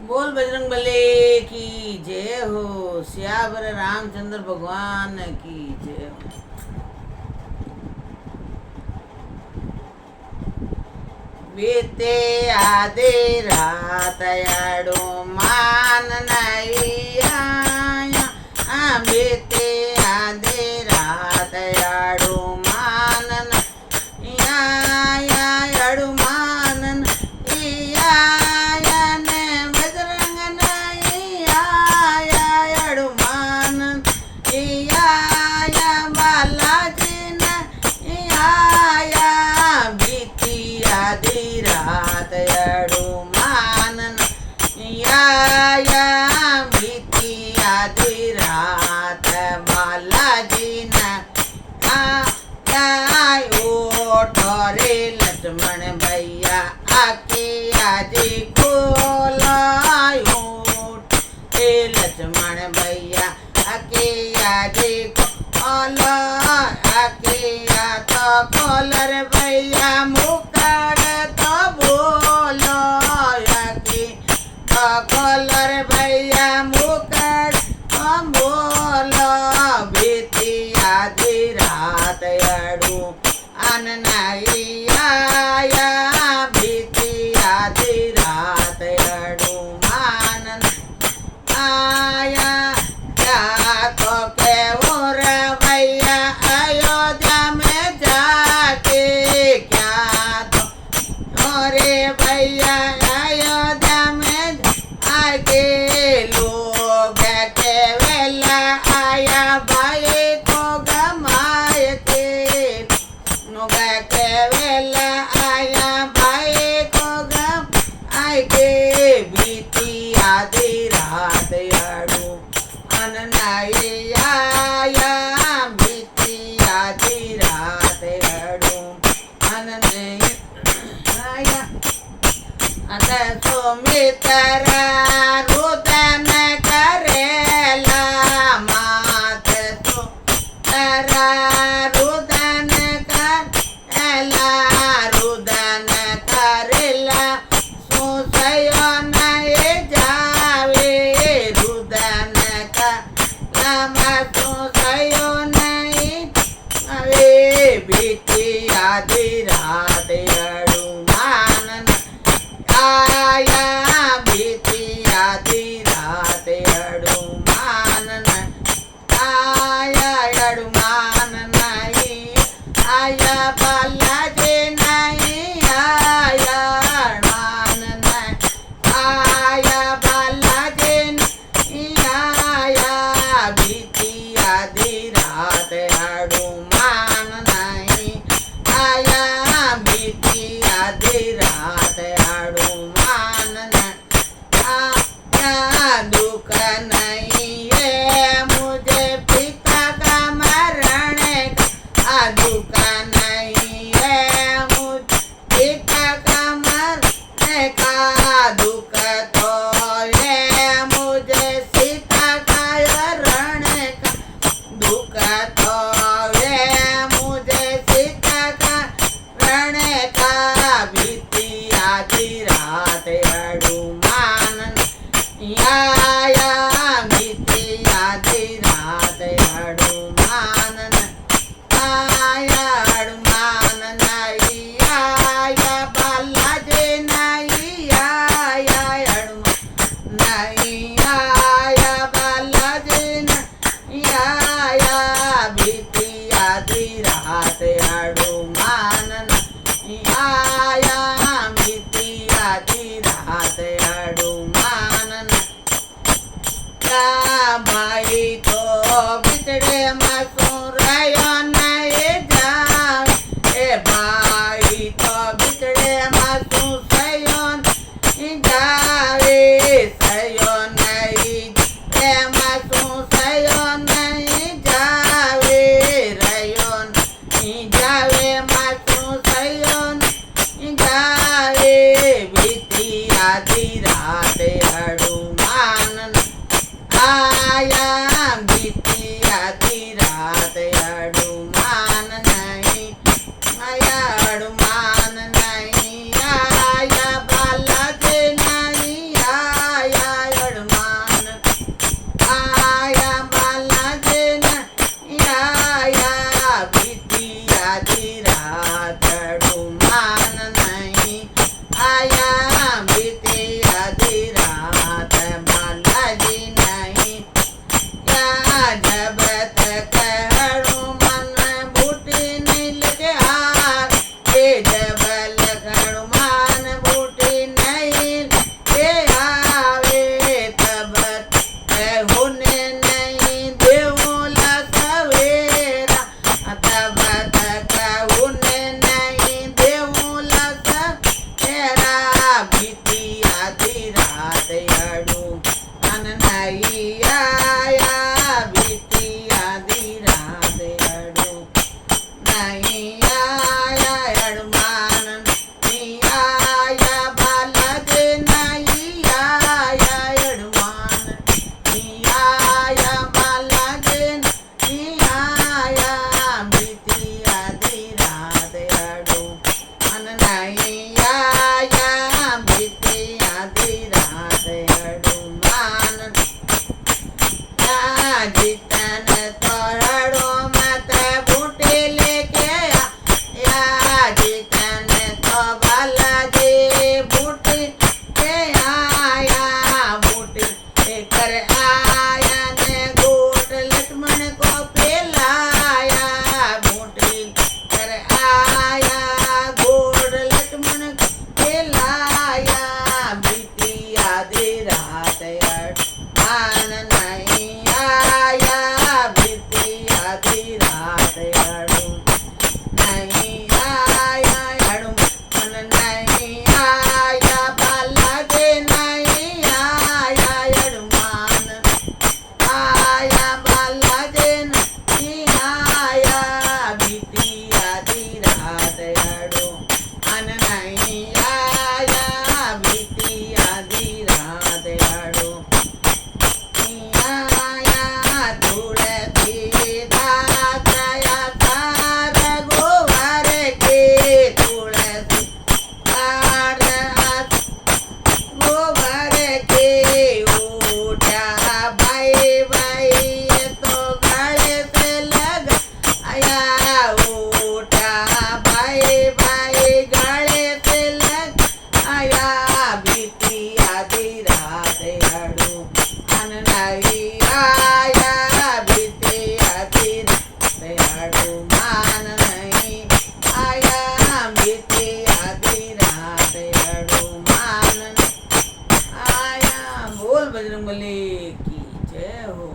बोल बजरंगबली की जय हो। सियावर रामचंद्र भगवान की जय हो। बीते आधे रात याडो मान नहीं आया। बीते आधे रात याडो मान नहीं आया। याडो मान नहीं आया ने बजरंग नहीं आया। याडो मान नहीं आया बालाजी नहीं आया। बीती आधी रात याडो मान नहीं आया। बीती आधी रात बालाजी न ठोरे लक्ष्मण भैया आके आजी खोलायो। लक्ष्मण भैया आके आजी खोला। आके आ तो खोलर भैया मुकड़ तो बोलो। आके तो खोलर भैया मुकड़ तो बोलो। बीती आधी रात याडू अन नहीं आया। बीती आधी रात याडू मान आया। क्या तो के और भैया अयोध्या में जाके क्या तो अरे भैया अयोध्या में आके लोग के वेला आया। भाई को गमाए के लोग के वेला आया। भाई को गम आए के बीती आधी रात याडू अन नहीं आया। बीती आधी रात याडू अन नहीं आया। अत सुमित्रा रुदन करेला मात तो तरा रुदन करेला। रुदन करेला सुसयो नहीं जावे। रुदन करेला सुसयो नहीं जावे। बीती आधी रात याडू मान आया। बीती आधी रात याडू मान आया। याडू मान नहीं आया। बालाजी नहीं आया। मान नहीं आया। बालाजी नहीं आया। बीती आधी रात याडू मान नहीं आया। बीती आधी रात याडू मान नहीं आया। दुख नहीं है मुझे पिता का मरण का। दुख नहीं है मुझे पिता का मरण का। दुख तो है मुझे सीता का हरण का। दुख तो है मुझे सीता का रण का। बीती आधी रात याडू मान नहीं आया। बीती आधी रात याडू मान नहीं आया। याडू मान नहीं आया। बालाजी नहीं आया। याडू नहीं आया। बालाजी नहीं आया। बीती आधी रात याडू मान नहीं आया। बीती आधी रात याडू मान क्या भाई तो बिछड़े मसूरयो नहीं जावे। भाई तो बिछड़े मसूरयो नहीं जावे। सयो नहीं रे मसूरयो नहीं जावे। रयो नहीं जावे मसूरयो नहीं जावे। बीती आधी रात याडू मान आया। बीती आधी रात याडू मान नहीं आया। याडू मान नहीं आया। बालाजी नहीं आया। नहीं आया बीती आधी रात हनुमान जीतन तो हड़ो मत बूटी लेके आया जीतन तो बालाजी बूटी के आया बूटी लेकर आया ने गोट लक्ष्मण को पिलाया बूटी कर आया गोट लक्ष्मण को पिलाया बीती आधी रात मान नहीं आया बीती आधी रात नहीं आया मन नहीं आया बालाजी नहीं आया हनुमान आया बालाजी नहीं आया बीती आधी रात मन नहीं आया बीती आधी रात आया तुलसी दासया तार गोबर के तुलसी तार गोबर के उठा भाई भाई तो गले से लग आया उठा भाई भाई गले से लग आया बीती आधी रात मन नहीं आया बीती आधी रात मान नहीं आया बीती आधी रात मान आया। बोल बजरंगबली की जय हो।